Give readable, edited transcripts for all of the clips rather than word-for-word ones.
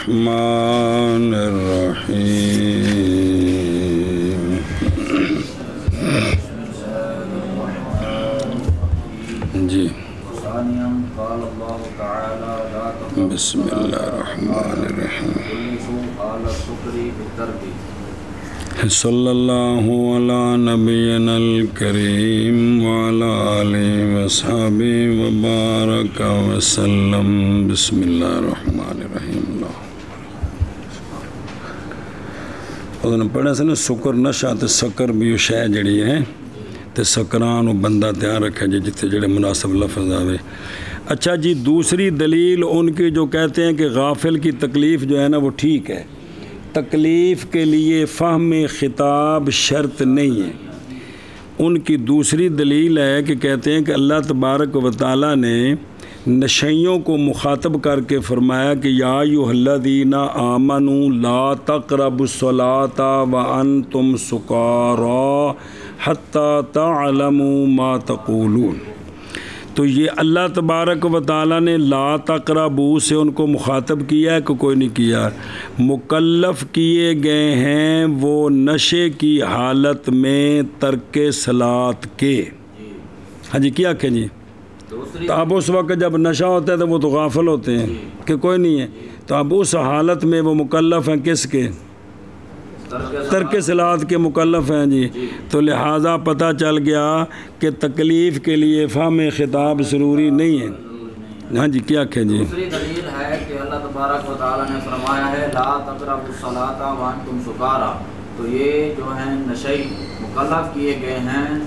الرحمن الرحيم جی بسم اللہ الرحمن الرحیم صلی اللہ علی نبینا الکریم وعلی آلہ وصحبہ وبارک وسلم بسم اللہ الرحمن الرحیم اللہ پڑھا سے نا سکر نشہ تے سکر بھی شے جڑی ہے تے سکران بندہ تیار رکھے جتے جڑے مناسب لفظ آوے اچھا جی دوسری دلیل ان کی جو کہتے ہیں کہ غافل کی تکلیف جو ہے نا وہ ٹھیک ہے تکلیف کے لیے فہم خطاب شرط نہیں ہے ان کی دوسری دلیل ہے کہ کہتے ہیں کہ اللہ تبارک و تعالیٰ نے نشیوں کو مخاطب کر کے فرمایا کہ یا ایھا الذین آمنوا لا تقربوا الصلاۃ وانتم سکارى حتی تعلموا ما تقولون تو یہ اللہ تبارک و تعالیٰ نے لا تقربوا سے ان کو مخاطب کیا ہے کہ کوئی نہیں کیا مکلف کیے گئے ہیں وہ نشے کی حالت میں ترک صلاۃ کے ہاں جی کیا کہ جی تو اب اس وقت جب نشہ ہوتا ہے تو وہ تو غافل ہوتے ہیں کہ کوئی نہیں ہے تو اب اس حالت میں وہ مکلف ہیں کس کے ترک صلاۃ کے مکلف ہیں جی تو لہٰذا پتہ چل گیا کہ تکلیف کے لیے فہم خطاب ضروری نہیں ہے ہاں جی کیا کہ جی دوسری دلیل ہے کہ اللہ تبارک و تعالیٰ نے فرمایا ہے لا تقربوا الصلاۃ وانتم سکارى تو یہ جو ہیں نشے مکلف کیے گئے ہیں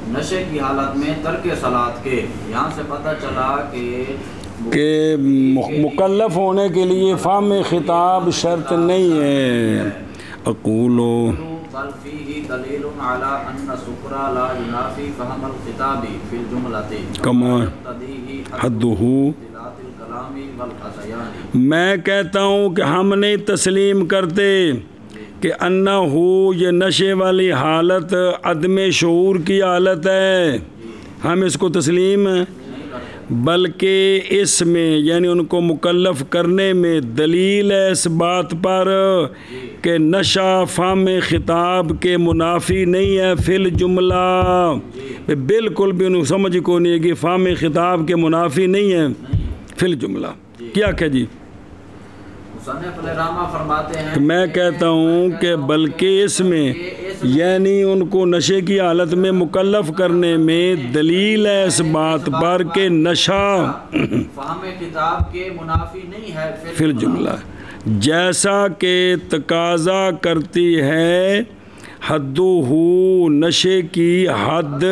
نشے کی حالت میں ترک صلاۃ کے یہاں سے پتہ چلا کہ مکلف ہونے کے لیے فہم خطاب شرط نہیں ہے اقولو بل فيه دلیل على ان السکر لا ينافي فهم الخطاب في الجملة كما حده میں کہتا ہوں کہ ہم نہیں تسلیم کرتے کہ انہو یہ نشے والی حالت عدم شعور کی حالت ہے ہم اس کو تسلیم بلکہ اس میں یعنی ان کو مکلف کرنے میں دلیل ہے اس بات پر کہ نشہ فہم خطاب کے منافی نہیں ہے فی الجملہ بالکل بھی انہوں سمجھ کو نہیں ہے کہ فہم خطاب کے منافی نہیں ہے فی الجملہ کیا کہ جی میں کہتا ہوں کہ بلکہ اس میں یعنی ان کو نشے کی حالت میں مکلف کرنے میں دلیل ہے اس بات پر کہ نشہ فہم خطاب کے منافی نہیں ہے فی الجملہ جیسا کہ تقاضا کرتی ہے حدہ نشے کی حد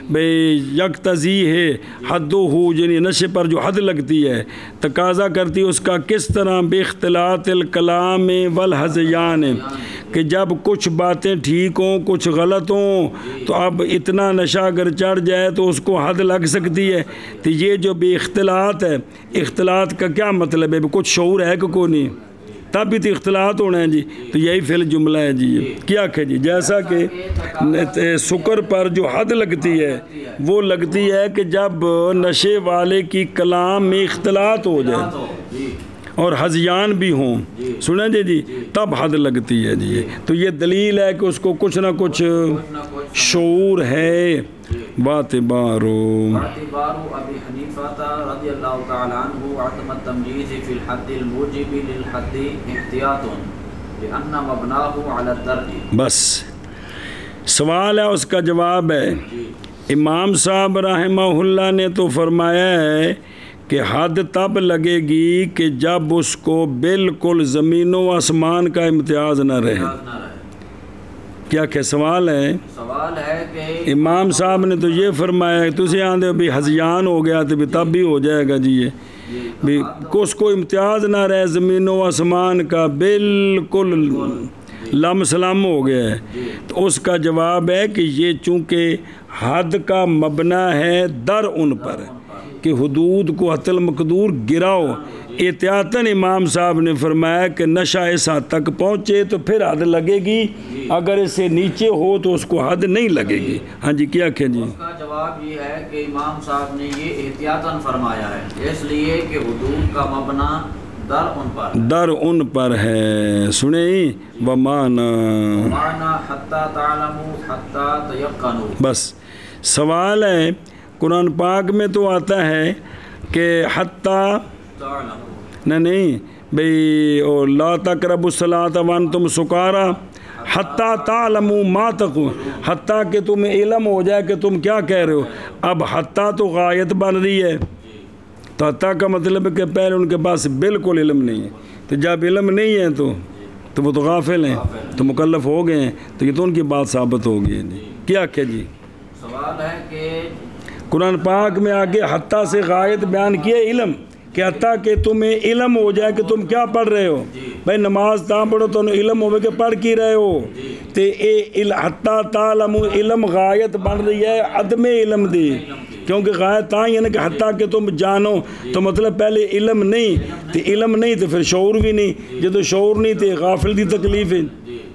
بے یکتضی ہے حدہ یعنی نشے پر جو حد لگتی ہے تقاضا کرتی ہے اس کا کس طرح بے اختلاط الکلام والہذیان کہ جب کچھ باتیں ٹھیک ہوں کچھ غلط ہوں تو اب اتنا نشہ اگر چڑھ جائے تو اس کو حد لگ سکتی ہے تو یہ جو بے اختلاط ہے اختلاط کا کیا مطلب ہے کچھ شعور ہے کہ کوئی نہیں تب بھی تو اختلاط ہونا ہے جی تو یہی فی الجملہ ہے جی کیا کہ جی جیسا کہ سکر پر جو حد لگتی ہے وہ لگتی ہے کہ جب نشے والے کی کلام میں اختلاط ہو جائے اور ہذیان بھی ہوں سنیں جی تب حد لگتی ہے جی تو یہ دلیل ہے کہ اس کو کچھ نہ کچھ شعور ہے باعتبارو ابی حنیفہ رضی اللہ تعالی عنہ عدم التمجیز فی الحد الموجب للحد احتیاط لأن مبناه على الدرج بس سوال ہے اس کا جواب ہے امام صاحب رحمہ اللہ نے تو فرمایا ہے کہ حد تب لگے گی کہ جب اس کو بالکل زمین و آسمان کا امتیاز نہ رہے کیا کہ سوال ہے کہ امام صاحب نے تو یہ فرمایا ہے تُسی آندھے بھی ہذیان ہو گیا تو بھی تب بھی ہو جائے گا جی یہ بھی اس کو امتیاز نہ رہے زمین و آسمان کا بالکل لم سلم ہو گیا ہے تو اس کا جواب ہے کہ یہ چونکہ حد کا مبنی ہے در ان پر کہ حدود کو حتی المقدور گراؤ احتیاطاً امام صاحب نے فرمایا کہ نشہ اس حد تک پہنچے تو پھر حد لگے گی اگر اس سے نیچے ہو تو اس کو حد نہیں لگے گی ہاں جی کیا کہ جی اس کا جواب یہ ہے کہ امام صاحب نے یہ احتیاطاً فرمایا ہے اس لیے کہ حدود کا مبنی در ان پر ہے. سنیں ومانا معنی حتی تعلموا حتی تیقنوا. بس سوال ہے قرآن پاک میں تو آتا ہے کہ حتیٰ تعلموا نہیں بھئی اور لا تقربوا الصلاۃ وانتم سکارا حتیٰ تعلموا ما تقولون، حتیٰ کہ تمہیں علم ہو جائے کہ تم کیا کہہ رہے ہو. اب حتیٰ تو غایت بن رہی ہے، تو حتیٰ کا مطلب ہے کہ پہلے ان کے پاس بالکل علم نہیں ہے. تو جب علم نہیں ہے تو وہ تو غافل ہیں، تو مکلف ہو گئے ہیں، تو یہ تو ان کی بات ثابت ہو گئی ہے. جی کیا کہ جی سوال ہے کہ قرآن پاک میں آگے حتیٰ سے غایت بیان کیے علم، کہ حتیٰ کہ تمہیں علم ہو جائے کہ تم کیا پڑھ رہے ہو. بھائی نماز تاں پڑھو تو علم ہوئے کہ پڑھ کی رہے ہو. تو حتیٰ تعلموا علم غایت بن رہی ہے عدم علم دی، کیونکہ غایت تاں ہی ہے نا کہ حتیٰ کہ تم جانو، تو مطلب پہلے علم نہیں، تو علم نہیں تو پھر شعور بھی نہیں، جب تو شعور نہیں تو غافل دی تکلیف ہے،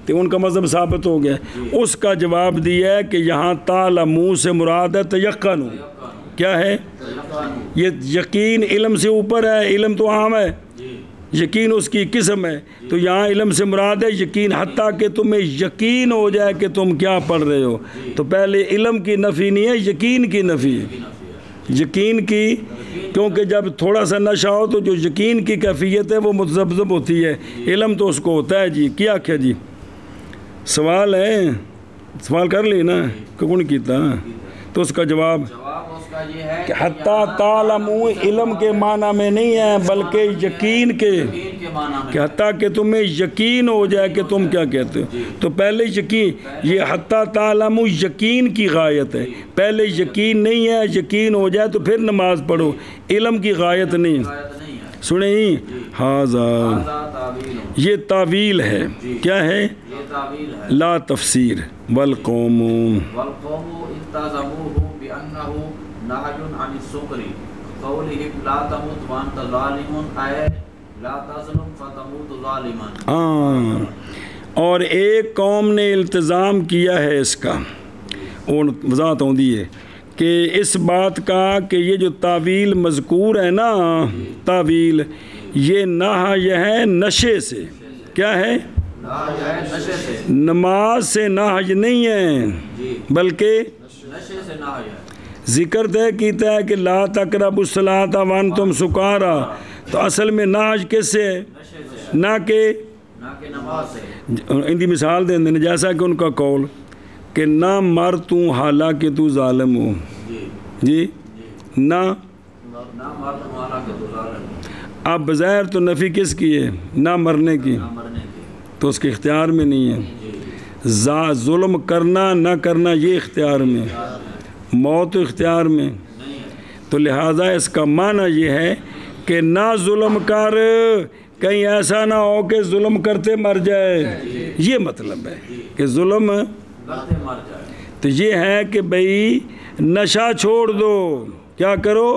تو ان کا مذہب ثابت ہو گیا. اس کا جواب دیا ہے کہ یہاں تعلموا سے مراد ہے تیقنوا. کیا ہے یہ؟ یقین علم سے اوپر ہے، علم تو عام ہے، یقین اس کی قسم ہے. تو یہاں علم سے مراد ہے یقین، حتیٰ کہ تمہیں یقین ہو جائے کہ تم کیا پڑھ رہے ہو. تو پہلے علم کی نفی نہیں ہے، یقین کی نفی ہے. یقین کی، کیونکہ جب تھوڑا سا نشہ ہو تو جو یقین کی کیفیت ہے وہ متذبذب ہوتی ہے، علم تو اس کو ہوتا ہے. جی کیا کیا جی سوال ہے، سوال کر لی نا کہ کون کیتا، تو اس کا جواب اس کا یہ ہے کہ حتیٰ تعلموا علم کے معنی میں نہیں ہے بلکہ یقین کے، کہ حتیٰ کہ تمہیں یقین ہو جائے کہ تم کیا کہتے ہو. تو پہلے یقین، یہ حتیٰ تعلموا یقین کی غایت ہے. پہلے یقین نہیں ہے، یقین ہو جائے تو پھر نماز پڑھو، علم کی غایت نہیں. سنیں ہاذا یہ تعویل ہے. کیا ہے؟ لا تفسیر. والقوم التزموه بأنه نهي عن السكر قولهم لا تموت وانت ظالم اے لا تظلم فتموت ظالما. اور ایک قوم نے التزام کیا ہے اس کا، اور وضاحت ہوندی ہے کہ اس بات کا کہ یہ جو تعویل مذکور ہے نا، تعویل یہ نہی ہے نشے سے. کیا ہے؟ نماز سے نہی نہیں ہے بلکہ ذکر طے کیتا ہے کہ لا تقربوا الصلاۃ وانتم سکارا. تو اصل میں نہی کس سے ہے؟ نہ کہ نماز سے. ان کی مثال دیں دیں جیسا کہ ان کا قول کہ نہ مر تو حالانکہ تو ظالم ہو. جی نہ مر تو حالانکہ تو ظالم. اب بظاہر تو نفی کس کی ہے؟ نہ مرنے کی، تو اس کے اختیار میں نہیں ہے. ظلم کرنا نہ کرنا یہ اختیار میں، موت اختیار میں. تو لہٰذا اس کا معنی یہ ہے کہ نہ ظلم کر، کہیں ایسا نہ ہو کہ ظلم کرتے مر جائے. یہ مطلب ہے کہ ظلم کرتے مر جائے. تو یہ ہے کہ بھئی نشہ چھوڑ دو. کیا کرو؟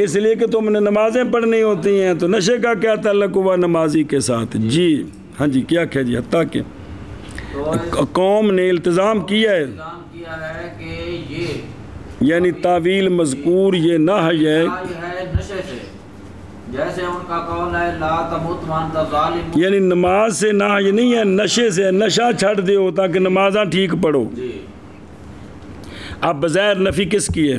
اس لیے کہ تم نے نمازیں پڑھنی ہوتی ہیں، تو نشے کا کیا تعلق ہوا نمازی کے ساتھ. جی ہاں جی کیا کہہ جی حتیٰ کہ قوم نے التزام کیا ہے کہ یہ یعنی تعویل مذکور یہ نہی ہے نشے سے، جیسے ان کا قول ہے لا تموت وانت ظالم، یعنی نماز سے نہی نہیں ہے، نشے سے. نشہ چھڑ دیو تاکہ نمازاں ٹھیک پڑھو. اب بظاہر نفی کس کی ہے؟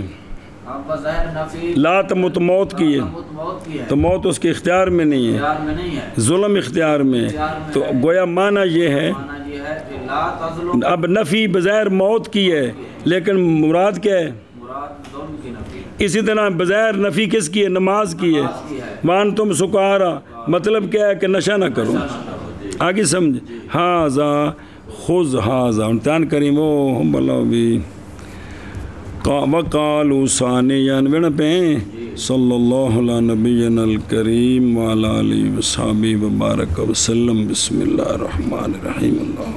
لا تموت موت کی ہے، تو موت اس کے اختیار میں نہیں ہے، ظلم اختیار میں. تو گویا معنی یہ ہے اب نفی بظاہر موت کی ہے لیکن مراد کیا ہے؟ اسی طرح بظاہر نفی کس کی ہے؟ نماز کی ہے. وان تم سکارا مطلب کیا ہے کہ نشہ نہ کرو. آگے سمجھ. ہاذا خذ ہاذا امتحان کریم وہ بلو بھی وقالوا ثانیاً وڑ پہ صلی اللہ علیہ نبینا الکریم وعلی آلہ وصحبہ وبارک وسلم. بسم اللہ الرحمن الرحیم. اللہ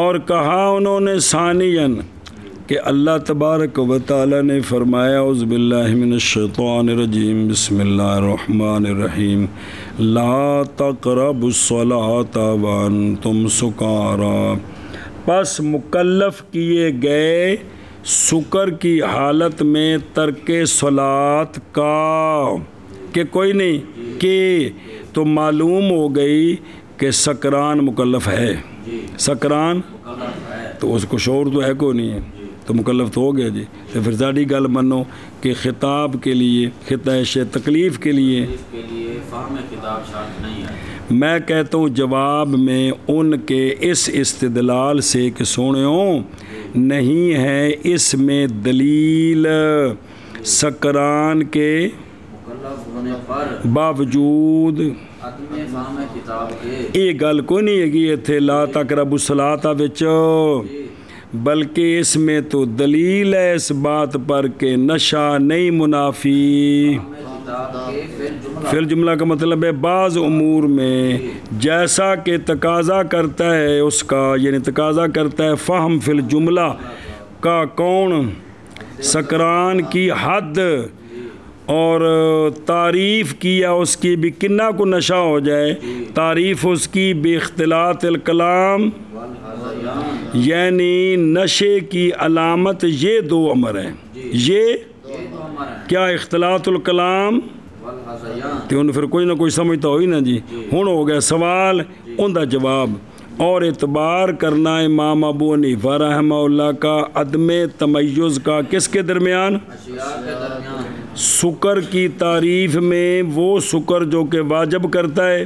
اور کہا انہوں نے ثانیاً کہ اللہ تبارک و تعالی نے فرمایا اعوذ باللہ من الشیطان الرجیم بسم اللہ الرحمن الرحیم لا تقربوا الصلاۃ وانتم سکارا. پس مکلف کیے گئے سکر کی حالت میں ترک صلاۃ کا. کہ کوئی نہیں کہ تو معلوم ہو گئی کہ سکران مکلف ہے، سکران تو اس کو شعور تو ہے کوئی نہیں ہے تو مکلف تو ہو گیا جی. تو پھر ساری گل منو کہ خطاب کے لیے خطۂ تکلیف کے لیے فہم خطاب شرط نہیں ہے. میں کہتا ہوں جواب میں ان کے اس استدلال سے کہ سنو نہیں ہے اس میں دلیل سکران کے مکلف ہونے پر باوجود عدم فہم خطاب کے یہ گل کوئی نہیں ہے کہ اتنے لا تقربوا الصلاۃ وچ، بلکہ اس میں تو دلیل ہے اس بات پر کہ نشہ نہیں منافی. فی الجملہ کا مطلب ہے بعض امور میں جیسا کہ تقاضا کرتا ہے اس کا، یعنی تقاضا کرتا ہے فہم فی الجملہ کا کون، سکران کی حد اور تعریف کیا اس کی بھی کنہ کو نشہ ہو جائے، تعریف اس کی بے اختلاط الکلام، یعنی نشے کی علامت یہ دو امر ہیں. یہ کیا اختلاط الکلام کہ انہوں پھر کوئی نہ کوئی سمجھتا ہوئی نا جی. ہون ہو گیا سوال ان دا جواب، اور اعتبار کرنا امام ابو حنیفہ رحمہ اللہ کا عدم تمیز کا کس کے درمیان، سکر کی تعریف میں وہ سکر جو کہ واجب کرتا ہے،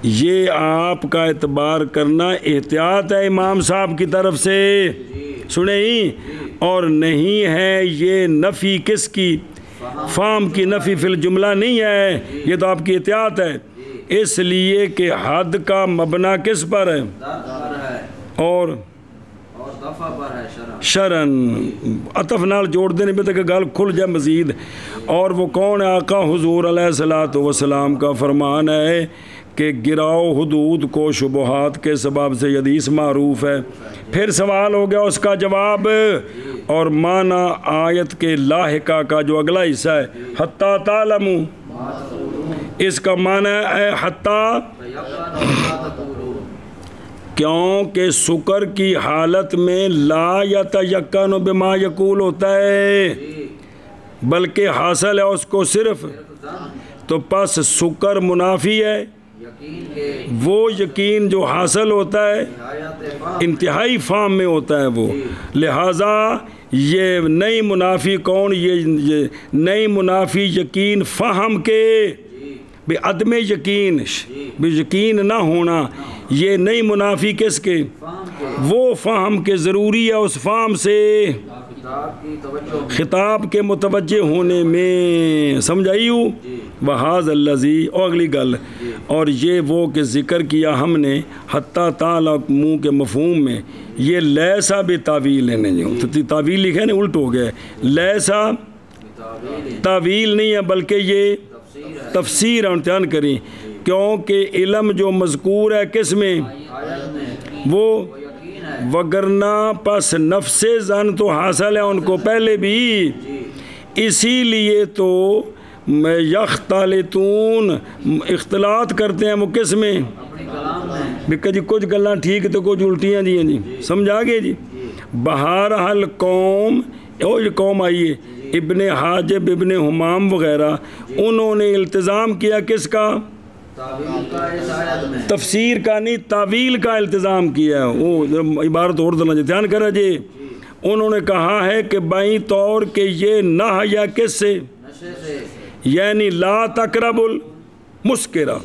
یہ آپ کا اعتبار کرنا احتیاط ہے امام صاحب کی طرف سے، سنیں ہی، اور نہیں ہے یہ نفی کس کی، فام کی نفی فی الجملہ نہیں ہے، یہ تو آپ کی احتیاط ہے، اس لیے کہ حد کا مبنا کس پر ہے اور شرن عطف نال جوڑ دینے پہ تک گل کھل جائے مزید. اور وہ کون ہے، آقا حضور علیہ الصلوۃ والسلام کا فرمان ہے کہ گراؤ حدود کو شبہات کے سبب سے، حدیث معروف ہے. پھر سوال ہو گیا اس کا جواب، اور معنی آیت کے لاحقہ کا جو اگلا حصہ ہے حتی تعلموا، اس کا معنی ہے حتی، کیونکہ سکر کی حالت میں لا یتیقن بما یقول ہوتا ہے، بلکہ حاصل ہے اس کو صرف، تو پس سکر منافی ہے، وہ یقین جو حاصل ہوتا ہے انتہائی فام میں ہوتا ہے وہ، لہٰذا یہ نئی منافی کون، یہ نئی منافی یقین فہم کے بے عدم یقین، بے یقین نہ ہونا، یہ نئی منافی کس کے، وہ فہم کے ضروری ہے اس فہم سے خطاب کے متوجہ ہونے میں، سمجھائی ہوں. وہاذ الذی، اور اگلی گل، اور یہ وہ کہ ذکر کیا ہم نے حتی تعلموا کے مفہوم میں، یہ لیسا بھی تعویل ہے، نہیں تو تعویل لکھا نہیں الٹ ہو گیا ہے، لیسا تعویل نہیں ہے بلکہ یہ تفسیر امتحان کریں، کیونکہ علم جو مذکور ہے کس میں، وہ وگرنہ پس نفس زن تو حاصل ہے ان کو پہلے بھی، اسی لیے تو یختلطون اختلاط کرتے ہیں وہ کس میں، بکہ جی کچھ گلاں ٹھیک تو کچھ الٹیاں جی ہیں جی، سمجھا گئے جی. بہرحال قوم، یہ قوم آئیے ابن حاجب ابن حمام وغیرہ، انہوں نے التزام کیا کس کا، تفسیر کا نہیں تعویل کا التزام کیا ہے. وہ عبارت اور دلنا جی دھیان کرا جی، انہوں نے کہا ہے کہ بائیں طور کہ یہ نہ یا کس سے، یعنی لا تقرب المسکرہ،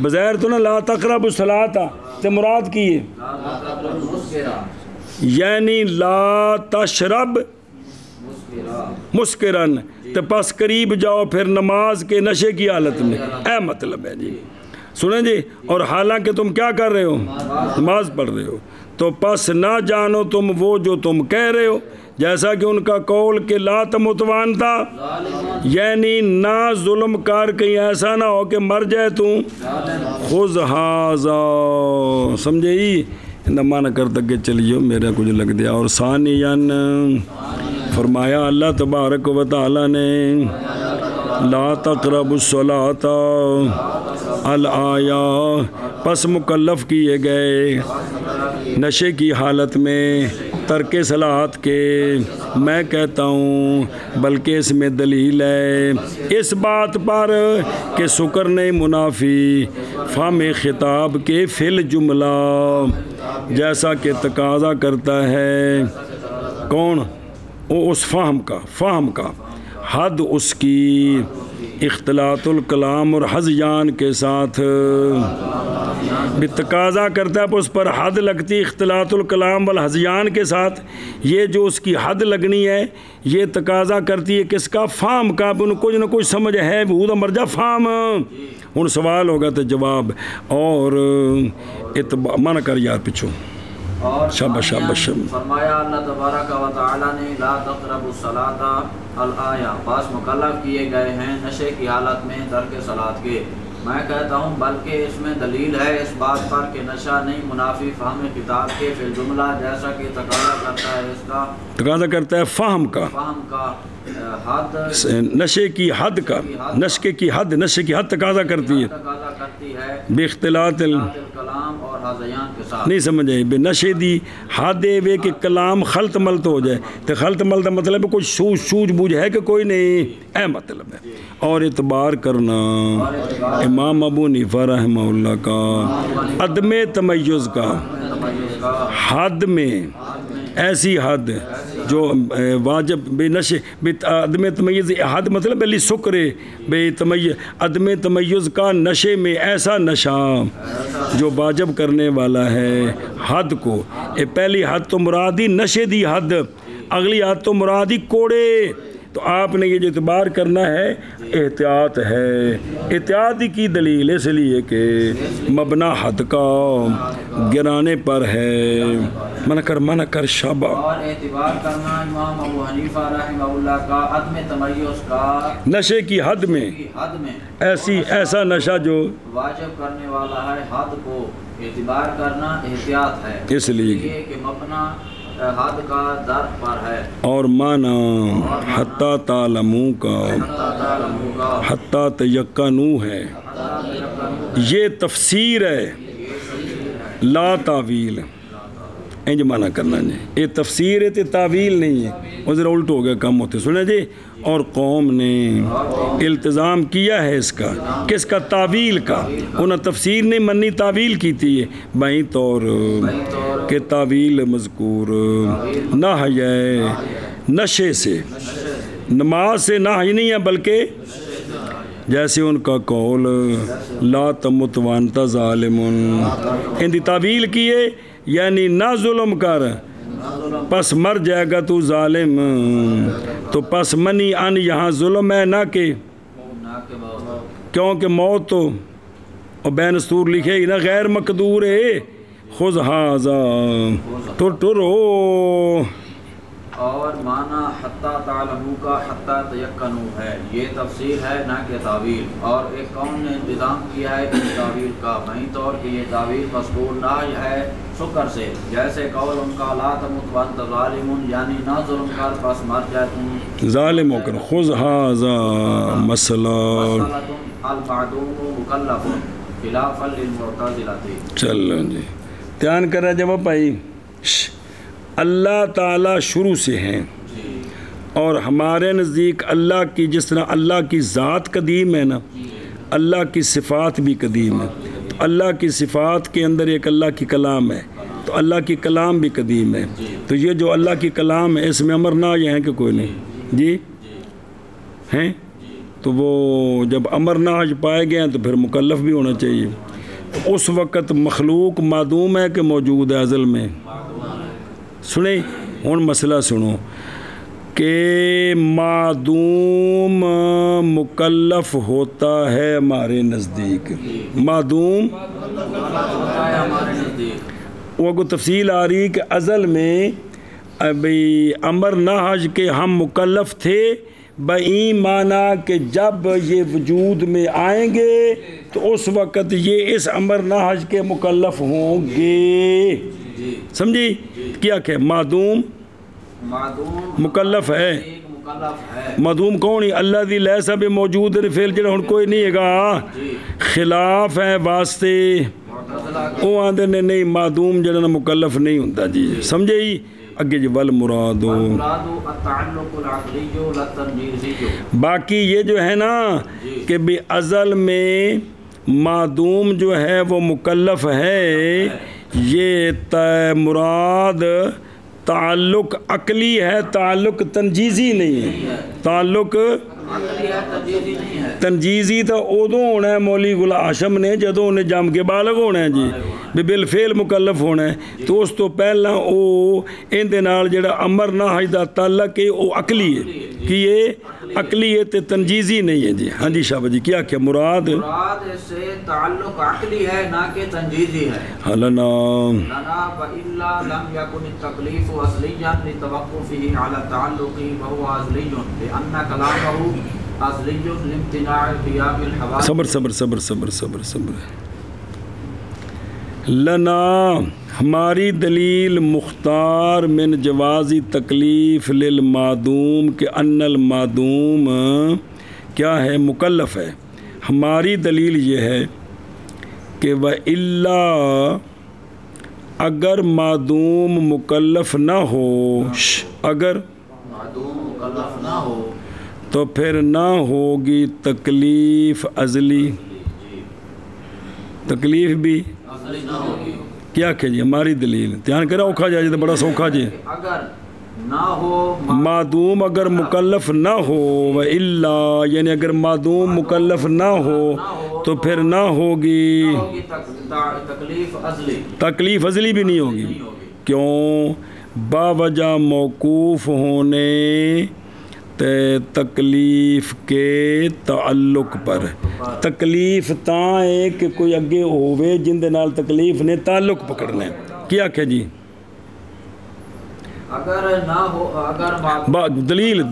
بظاہر تو نا لا تقرب الصلاۃ سے مراد کی ہے، یعنی لا تشرب مسکرن، تو پس قریب جاؤ پھر نماز کے نشے کی حالت میں، اے مطلب ہے جی، سنیں جی. اور حالانکہ تم کیا کر رہے ہو، نماز پڑھ رہے ہو، تو پس نہ جانو تم وہ جو تم کہہ رہے ہو، جیسا کہ ان کا قول کہ لا تمتوان تھا، یعنی نہ ظلم کر، کہیں ایسا نہ ہو کہ مر جائے تم، خذ ھذا، سمجھے ہی نمانا کر تک کے چلیو میرا کچھ لگ دیا. اور ثانیاً فرمایا اللہ تبارک و تعالی نے لا تقربوا الصلاۃ الآیہ، پس مکلف کیے گئے نشے کی حالت میں ترک صلاۃ کے، میں کہتا ہوں بلکہ اس میں دلیل ہے اس بات پر کہ شکر نہیں منافی فہم خطاب کے فی الجملہ، جیسا کہ تقاضا کرتا ہے کون؟ اس فہم کا حد اس کی اختلاط الکلام اور ہذیان کے ساتھ بھی تقاضا کرتا ہے، اس پر حد لگتی اختلاط الکلام والہذیان کے ساتھ۔ یہ جو اس کی حد لگنی ہے یہ تقاضا کرتی ہے کس کا؟ فہم کا۔ ان کچھ نہ کچھ سمجھ ہے بہت مرجع فہم۔ ان سوال ہوگا تو جواب اور منع کر یار پچھو اور شاباش فرمایا اللہ تبارک و تعالی نے لا تقربوا الصلاۃ الآیہ، پس مکلف کیے گئے ہیں نشے کی حالت میں ترک صلاۃ کے۔ میں کہتا ہوں بلکہ اس میں دلیل ہے اس بات پر کہ نشہ نہیں منافی فہم خطاب کے فی الجملہ، جیسا کہ تقاضا کرتا ہے اس کا، تقاضا کرتا ہے فہم کا حد، نشے کی حد کا، نشے کی حد تقاضا کرتی ہے بے اختلاط کلام اور ہذیان کے ساتھ۔ نہیں سمجھے بے نشے دی حد وے کہ کلام خلط ملط ہو جائے، تو خلط ملط مطلب کچھ سوجھ بوجھ ہے کہ کوئی نہیں، اے مطلب ہے۔ اور اعتبار کرنا امام ابو حنیفہ رحمہ اللہ کا عدم تمیز کا حد میں، ایسی حد جو واجب بے نشے بے عدم تمیز، حد مطلب علی سکر بے تمیز، عدم تمیز کا نشے میں ایسا نشہ جو واجب کرنے والا ہے حد کو۔ پہلی حد تو مرادی نشے دی حد، اگلی حد تو مرادی کوڑے۔ تو آپ نے یہ جو اعتبار کرنا ہے احتیاط ہے، احتیاط کی دلیل اس لیے کہ مبنا حد کا گرانے پر ہے۔ منع کر شابہ۔ اور اعتبار کرنا امام ابو حنیفہ رحمہ اللہ کا عدم تمیز کا نشے کی حد میں ایسا نشہ جو واجب کرنے والا ہے حد کو اعتبار کرنا احتیاط ہے، اس لیے کہ مبنا حد کا در پر ہے۔ اور معنی حتی تعلموں کا حتی تیقنوا ہے، یہ تفسیر ہے لا تعویل، انج معنی کرنا جی، یہ تفسیر ہے تو تعویل نہیں ہے، وہ ذرا الٹ ہو گیا کم ہوتے سنے جی۔ اور قوم نے التزام کیا ہے اس کا، کس کا؟ تعویل کا۔ انہوں نے تفسیر نہیں منی، تعویل کی تھی بائیں طور کہ تعویل مذکور نہی ہے نشے سے، نماز سے نہی نہیں ہے بلکہ جیسے ان کا قول لا تمت وانت ظالم، ان دی تعویل کیے یعنی نہ ظلم کر پس مر جائے گا تو ظالم، تو پس منی ان یہاں ظلم ہے نہ کہ، کیونکہ موت تو اور بین سطور لکھے ہی نا غیر مقدور ہے، خذ ھذا ٹرو۔ اور معنی حتی تعلموا کا حتی تیقنوا ہے، یہ تفسیر ہے نہ کہ تعویل۔ اور ایک قوم نے انتظام کیا ہے اس تعویل کا، بہین طور کہ یہ تعویل مذکور نہ ہے شکر سے، جیسے قول ان کا لا تمت وانت ظالم، یعنی نہ ظلم کر پس مر جائے تم ظالم ہو کر، خذ ھذا مسئلہ المعدوم مکلف خلافا للمعتزلہ۔ چلو جی دھیان کر رہا جواب بھائی، اللہ تعالیٰ شروع سے ہیں اور ہمارے نزدیک اللہ کی، جس طرح اللہ کی ذات قدیم ہے نا، اللہ کی صفات بھی قدیم ہے، تو اللہ کی صفات کے اندر ایک اللہ کی کلام ہے، تو اللہ کی کلام بھی قدیم ہے، تو یہ جو اللہ کی کلام ہے اس میں امر نہی ہیں کہ کوئی نہیں جی ہیں، تو وہ جب امر نہی پائے گئے ہیں تو پھر مکلف بھی ہونا چاہیے۔ تو اس وقت مخلوق معدوم ہے کہ موجود ہے ازل میں؟ سنیں ہوں مسئلہ سنو کہ معدوم مکلف ہوتا ہے ہمارے نزدیک، معدوم وہ کو تفصیل آ رہی کہ ازل میں ابھی امر نہج کے ہم مکلف تھے بئی معنی کہ جب یہ وجود میں آئیں گے تو اس وقت یہ اس امر نہج کے مکلف ہوں گے، سمجھی کیا کہ معدوم مکلف ہے، معدوم کون ہی اللہ دی لیسا بھی موجود فعل جڑا ہن کوئی نہیں ہے گا، خلاف ہے واسطے وہ آندے نے نہیں معدوم جڑا مکلف نہیں ہوتا جی، سمجھے ہی۔ اگے جی والمراد والمراد التعلق العقلی لا التنجیزی. باقی یہ جو ہے نا کہ بھی ازل میں معدوم جو ہے وہ مکلف ہے، یہ مراد تعلق عقلی ہے، تعلق تنجیزی نہیں ہے. تعلق تنجیزی تو ادو ہونا ہے مولی غلام ہاشم نے جدو انہیں جم کے بالغ ہونا ہے جی بھی بالفعل مکلف ہونا ہے. تو اس تو پہلا وہ اندے نال جڑا امر نہی دا تعلق ہے وہ عقلی ہے کہ یہ عقلی ہے تے تنجیزی نہیں ہے جی. ہاں جی شاہ جی کیا کیا مراد سے تعلق عقلی ہے نہ کہ تنجیزی ہے. لنا فإلا لم يكن التكليف أصليا لتوقفه على التعلق وهو أصلي لأن كلامه أصلي لامتناع قيام الحوادث. صبر صبر صبر صبر صبر صبر. لنا ہماری دلیل مختار من جوازی تکلیف للمعدوم کہ ان المعدوم کیا ہے مکلف ہے. ہماری دلیل یہ ہے کہ وَإِلَّا اگر معدوم مکلف نہ ہو، اگر معدوم مکلف نہ ہو تو پھر نہ ہوگی تکلیف ازلی، تکلیف بھی اصلی نہ ہوگی. کیا کہ جی ہماری دلیل دھیان کرا اوکھا جائے جی تو بڑا سوکھا جی. اگر نہ ہو معدوم اگر مکلف نہ ہو وَإِلَّا یعنی اگر معدوم مکلف نہ ہو تو پھر نہ ہوگی تکلیف ازلی، تکلیف ازلی بھی نہیں ہوگی. کیوں؟ باوجہ موقوف ہونے تکلیف کے تعلق پر. تکلیف تاں ہے کہ کوئی اگے ہوئے جن دے نال تکلیف نے تعلق پکڑنا ہے. کیا کہ جی اگر نہ ہو اگر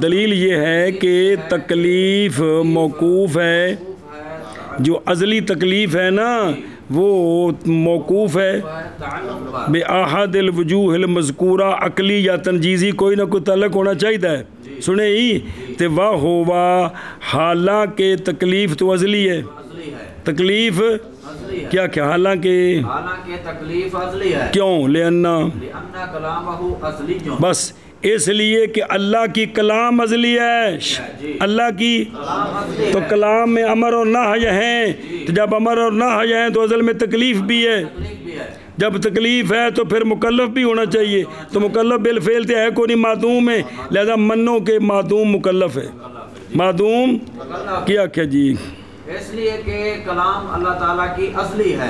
دلیل یہ ہے کہ تکلیف موقوف ہے، جو ازلی تکلیف ہے نا وہ موقوف ہے بے احد الوجوہ المذکورہ، عقلی یا تنجیزی کوئی نہ کوئی تعلق ہونا چاہیے ہے. سنے ہی تے واہ ہوا حالانکہ تکلیف تو ازلی ہے. تکلیف کیا کیا حالانکہ تکلیف ازلی ہے. کیوں؟ لأنہ کلامہ ازلی، بس اس لیے کہ اللہ کی کلام ازلی ہے. اللہ کی تو کلام میں امر اور نہی ہیں، تو جب امر اور نہی ہیں تو ازل میں تکلیف بھی ہے. جب تکلیف ہے تو پھر مکلف بھی ہونا چاہیے. تو مکلف بالفعل تے ہے کوئی نہیں، معدوم ہے، لہذا منو کہ معدوم مکلف ہے. معدوم کیا کیا جی اس لیے کہ کلام اللہ تعالیٰ کی ازلی ہے.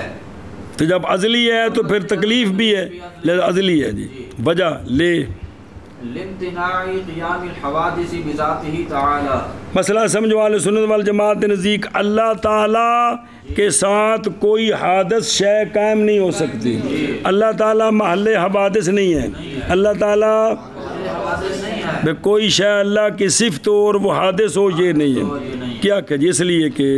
تو جب ازلی ہے تو پھر تکلیف بھی ہے، لہذا ازلی ہے جی. وجہ لے لامتناع قیام الحوادث بذاتہ تعالی. مسئلہ سمجھو اہل سنت والجماعت نزدیک اللہ تعالیٰ کے ساتھ کوئی حادث شے قائم نہیں ہو سکتی. اللہ تعالیٰ محل حوادث نہیں ہے. اللہ تعالیٰ بے کوئی شے اللہ کی صفت اور وہ حادث ہو یہ نہیں ہے. کیا کہ اس لیے کہ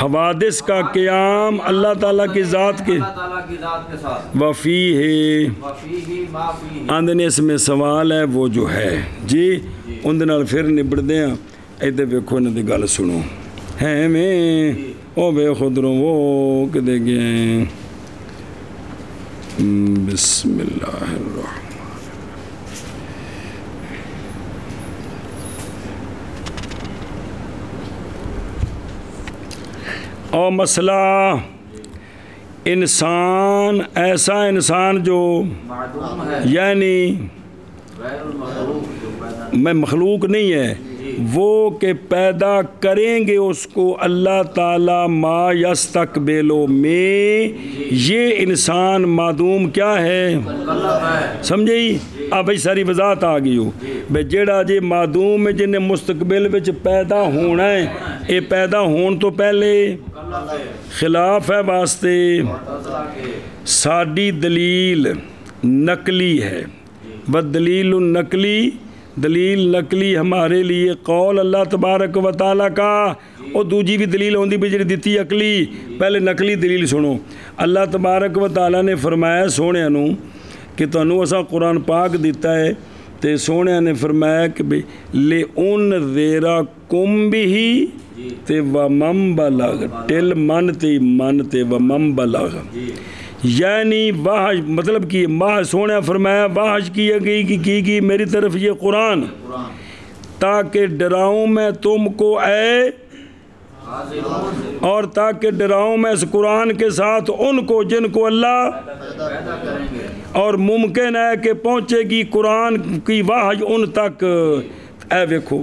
حوادث کا قیام اللہ تعالیٰ کی ذات کے وفی ہے. آندھنے اس میں سوال ہے وہ جو ہے جی اندھے نال پھر نبڑ دیں. ایدے ویکھو انہوں دی گل سنو ہے میں او بے خودروں وہ کدے گئے. بسم اللہ الرحمن اور مسئلہ انسان ایسا انسان جو یعنی میں مخلوق نہیں ہے وہ کہ پیدا کریں گے اس کو اللہ تعالیٰ ما یستقبلو میں. یہ انسان معدوم کیا ہے سمجھے ہی اب بھائی ساری وضاحت آ گئی ہو بھائی جیڑا جی معدوم ہے جنہیں مستقبل وچ پیدا ہونا ہے اے پیدا ہون تو پہلے خلاف ہے واسطے. ساڈی دلیل نقلی ہے بدلیل النقلی. دلیل نقلی ہمارے لیے قول اللہ تبارک و تعالیٰ کا اور دوجی بھی دلیل ہوندی بھی جڑی دیتی عقلی. پہلے نقلی دلیل سنو. اللہ تبارک و تعالیٰ نے فرمایا سونے نو کہ تنو اسا قرآن پاک دیتا ہے تے سونے نے فرمایا کہ بھئی لے ان ذیرہ کم بھی تے ومم بلغ ٹل من تے من تے ومم بلغ. یعنی واحج مطلب کہ ماہ سونے فرمایا واحج کی میری طرف یہ قرآن تاکہ ڈراؤں میں تم کو اے اور تاکہ ڈراؤں میں اس قرآن کے ساتھ ان کو جن کو اللہ پیدا کریں گے اور ممکن ہے کہ پہنچے گی قرآن کی واحج ان تک اے ویکھو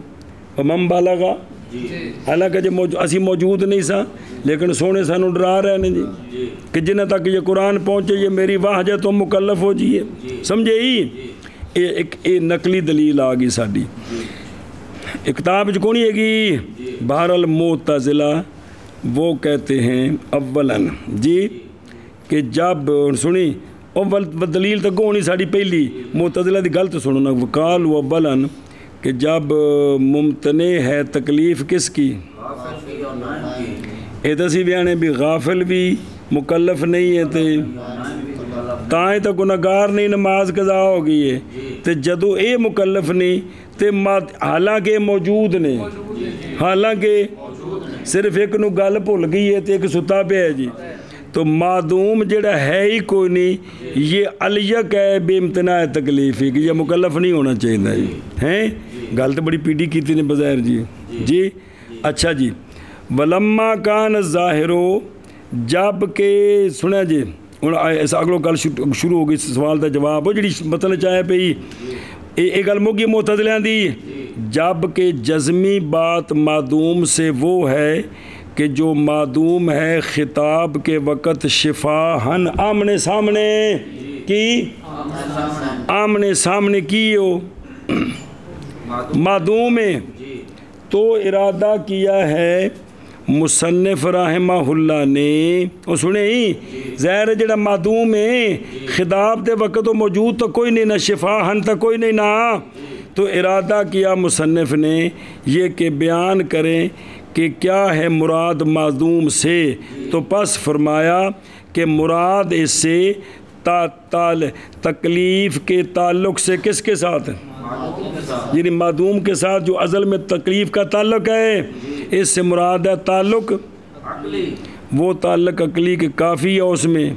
من بالغا حالانکہ جو اسی موجود نہیں سا لیکن سونے سانو ڈرا رہے ہیں جی کہ جنہیں تک یہ قرآن پہنچے یہ میری واحج ہے تو مکلف ہو جائیے سمجھے ہی ایک نقلی دلیل آ گئی ساڈی کتاب جو کونی ہے گی بہر المعتزلہ وہ کہتے ہیں اولاً جی کہ جب سنی اول دلیل تو کونی ساڑی پہلی معتزلہ دی غلط سنو نا وقال اولاً کہ جب ممتنع ہے تکلیف کس کی غافل کی اور نائم کی ایتسی بیانے بھی غافل بھی مکلف نہیں ہے تے نائم بھی مکلف تائیں تو گناہگار نہیں نماز قضا ہو گئی ہے تے جدو اے مکلف نہیں تے حالانکہ موجود نے حالانکہ صرف ایک نو گل بھول گئی ہے تے ایک ستا پہ ہے جی تو معدوم جڑا ہے ہی کوئی نہیں یہ الیق ہے بے امتناع تکلیف ہی کہ یہ مکلف نہیں ہونا چاہیے جی ہیں گل تو بڑی پیڑی کیتی نے بظاہر جی اچھا جی ولما کان ظاہرو جب کہ سنیا جی ہوں اگلو گل شروع ہو گئی سوال کا جواب وہ جڑی مطلب چاہے پی یہ گل موگی معتزلیاں دی جب کہ جزمی بات معدوم سے وہ ہے کہ جو معدوم ہے خطاب کے وقت شفاہن آمنے سامنے کی آمنے سامنے کی ہو معدوم ہے تو ارادہ کیا ہے مصنف رحمہ اللہ نے وہ سنے ہی ظاہر جڑا معدوم ہے خطاب دے وقت تو موجود تو کوئی نہیں نہ شفاہن تو کوئی نہیں نہ تو ارادہ کیا مصنف نے یہ کہ بیان کریں کہ کیا ہے مراد معدوم سے تو پس فرمایا کہ مراد اس سے تکلیف کے تعلق سے کس کے ساتھ یعنی معدوم کے ساتھ جو ازل میں تکلیف کا تعلق ہے اس سے مراد ہے تعلق وہ تعلق عقلی کے کافی ہے اس میں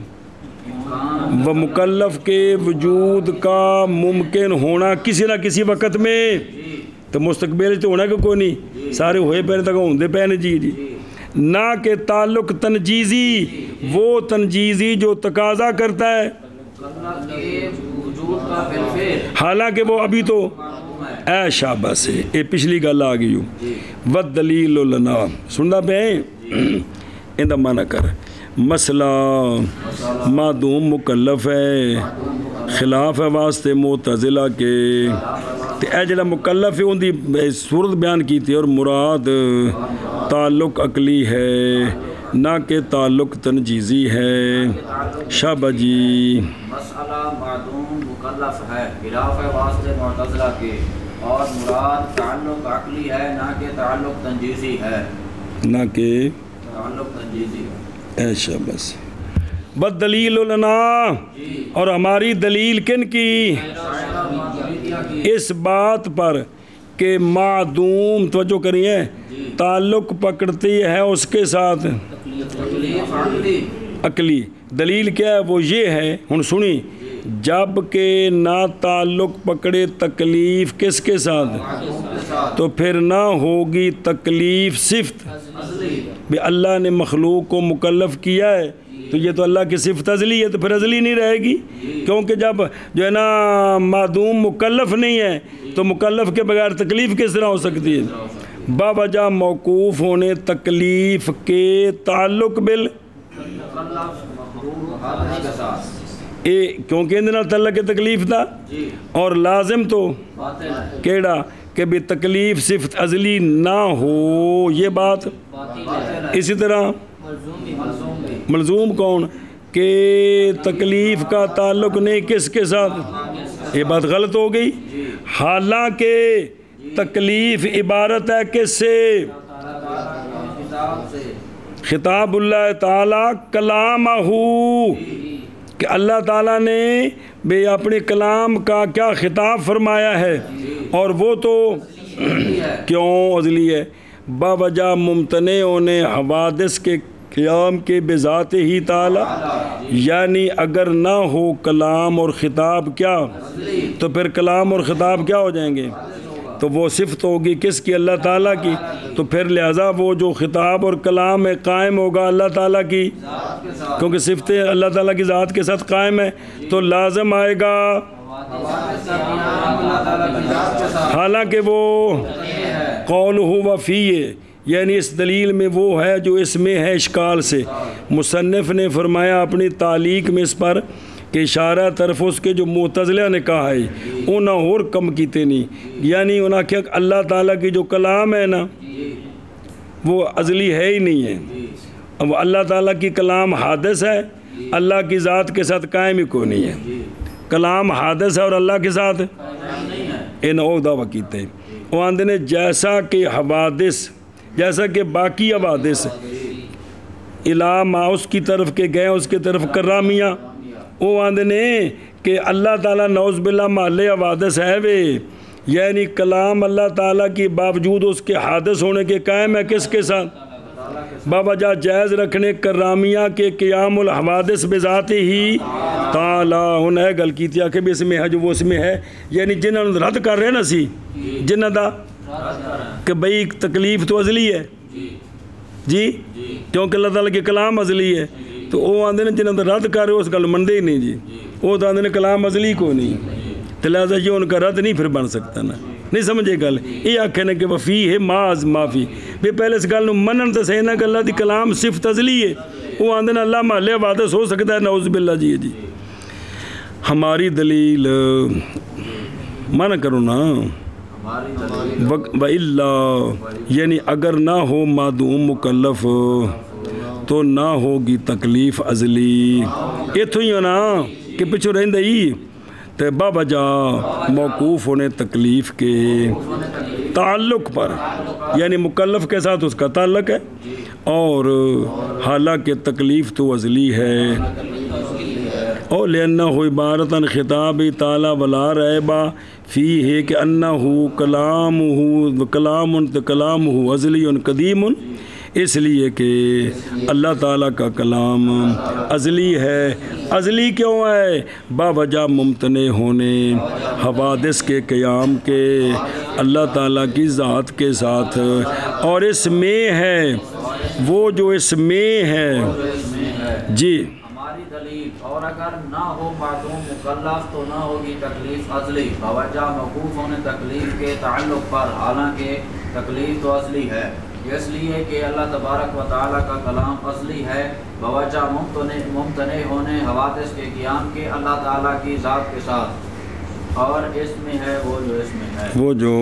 وہ مکلف کے وجود کا ممکن ہونا کسی نہ کسی وقت میں تو مستقبل تو ہونا کہ کوئی نہیں سارے ہوئے پہنے تک ہوندے پہنے جی نہ کہ تعلق تنجیزی وہ تنجیزی جو تقاضا کرتا ہے حالانکہ وہ ابھی تو اے شابہ سے یہ پچھلی گل آ گئی والدلیل لنا سننا پہ اندہ مانا کر مسئلہ معدوم مکلف ہے خلاف ہے واسطے معتزلہ کے اے جڑا مکلف ہے ان دی صورت بیان کی تھی اور مراد تعلق عقلی ہے نہ کہ تعلق تنجیزی ہے شابہ جی مسئلہ معدوم مکلف ہے خلاف ہے واسطے معتزلہ کے اور مراد تعلق عقلی ہے نہ کہ تعلق تنجیزی ہے نہ کہ تعلق تنجیزی ہے اے شابہ بدلیل لنا اور ہماری دلیل کن کی اس بات پر کہ معدوم توجہ کریے تعلق پکڑتی ہے اس کے ساتھ عقلی دلیل کیا ہے وہ یہ ہے ہن سنی جب کہ نہ تعلق پکڑے تکلیف کس کے ساتھ تو پھر نہ ہوگی تکلیف صفت بھی اللہ نے مخلوق کو مکلف کیا ہے تو یہ تو اللہ کی صفت ازلی ہے تو پھر ازلی نہیں رہے گی کیونکہ جب جو ہے نا معدوم مکلف نہیں ہے تو مکلف کے بغیر تکلیف کس طرح ہو سکتی ہے باوجہ موقوف ہونے تکلیف کے تعلق بال کیونکہ اندر تعلق کے تکلیف تھا اور لازم تو کیڑا کہ بھی تکلیف صفت ازلی نہ ہو یہ بات اسی طرح ملزوم کون کہ تکلیف کا تعلق نہیں کس کے ساتھ یہ بات غلط ہو گئی حالانکہ تکلیف عبارت ہے کس سے خطاب اللہ تعالی کلامہ کہ اللہ تعالیٰ نے بے اپنے کلام کا کیا خطاب فرمایا ہے اور وہ تو کیوں ازلی ہے باوجہ ممتنع ہونے حوادث کے قیام کے بذات ہی تعالی، یعنی اگر نہ ہو کلام اور خطاب کیا تو پھر کلام اور خطاب کیا ہو جائیں گے؟ تو وہ صفت ہوگی کس کی؟ اللہ تعالیٰ کی، تو پھر لہٰذا وہ جو خطاب اور کلام ہے قائم ہوگا اللہ تعالیٰ کی، کیونکہ صفتیں اللہ تعالیٰ کی ذات کے ساتھ قائم ہے، تو لازم آئے گا حالانکہ وہ قولہ و فیہ، یعنی اس دلیل میں وہ ہے جو اس میں ہے اشکال سے۔ مصنف نے فرمایا اپنی تعلیق میں اس پر کہ اشارہ طرف اس کے جو معتزلہ نے کہا ہے انہاں اور کم کیتے نہیں، یعنی انہاں کہ اللہ تعالیٰ کی جو کلام ہے نا وہ ازلی ہے ہی نہیں ہے، اب اللہ تعالیٰ کی کلام حادث ہے، اللہ کی ذات کے ساتھ قائم ہی کوئی نہیں ہے، کلام حادث ہے اور اللہ کے ساتھ ان او دعویٰ کیتے ہیں۔ وہ آندے نے جیسا کہ حوادث، جیسا کہ باقی حوادث الا ما اس کی طرف کے گئے اس کی طرف کرامیاں، وہ آندے نے کہ اللہ تعالیٰ نعوذ باللہ محلِ حوادث ہے وے، یعنی کلام اللہ تعالیٰ کی باوجود اس کے حادث ہونے کے قائم ہے کس کے ساتھ؟ بابا جا جائز رکھنے کرامیہ کے قیام الحوادث بذات ہی تعالیٰ ہن ہے گل کیتی کہ بھی اس میں ہے جو وہ اس میں ہے، یعنی جنہاں رد کر رہے نا سی جنہاں دا کہ بھئی تکلیف تو ازلی ہے جی، کیونکہ اللہ تعالیٰ کے کلام ازلی ہے، تو وہ آندے نے جنہاں دا رد کر رہے اس گل مندے ہی نہیں جی، وہ تو آندے نے کلام ازلی کو نہیں، تو لہذا یہ ان کا رد نہیں پھر بن سکتا نا، نہیں سمجھے گل یہ آکھے نا کہ وفی ہے معاذ معافی بھی پہلے اس گل منن تو صحیح نہ کہ اللہ دی کلام صفت ازلی ہے، وہ آندے نا اللہ محلِ حوادث ہو سکتا ہے نعوذ باللہ جی جی۔ ہماری دلیل مانا کرو نا وَإِلَّا، یعنی اگر نہ ہو معدوم مکلف تو نہ ہوگی تکلیف ازلی، اتھو ہی ہو نا کہ پچھو رہندہ ہی تے بابا جا موقوف ہونے تکلیف کے تعلق پر، یعنی مکلف کے ساتھ اس کا تعلق ہے، اور حالانکہ تکلیف تو ازلی ہے، اور لِأَنَّهُ عبارتاً خطاب تعالیٰ ولا ریبا فی ہے کہ انہو کلامہ ازلی قدیم، اس لیے کہ اللہ تعالیٰ کا کلام ازلی ہے، ازلی کیوں ہے؟ باوجہ ممتنع ہونے حوادث کے قیام کے اللہ تعالیٰ کی ذات کے ساتھ، اور اس میں ہے وہ جو اس میں ہے جی۔ ہماری دلیل اور اگر نہ ہو معدوم مکلف تو نہ ہوگی تکلیف ازلی باوجہ موقوف ہونے تکلیف کے تعلق پر، حالانکہ تکلیف تو ازلی ہے، اس لیے کہ اللہ تبارک و تعالیٰ کا کلام ازلی ہے بوجہ ممتنع ہونے حوادث کے قیام کے اللہ تعالیٰ کی ذات کے ساتھ، اور اس میں ہے وہ جو اس میں ہے، وہ جو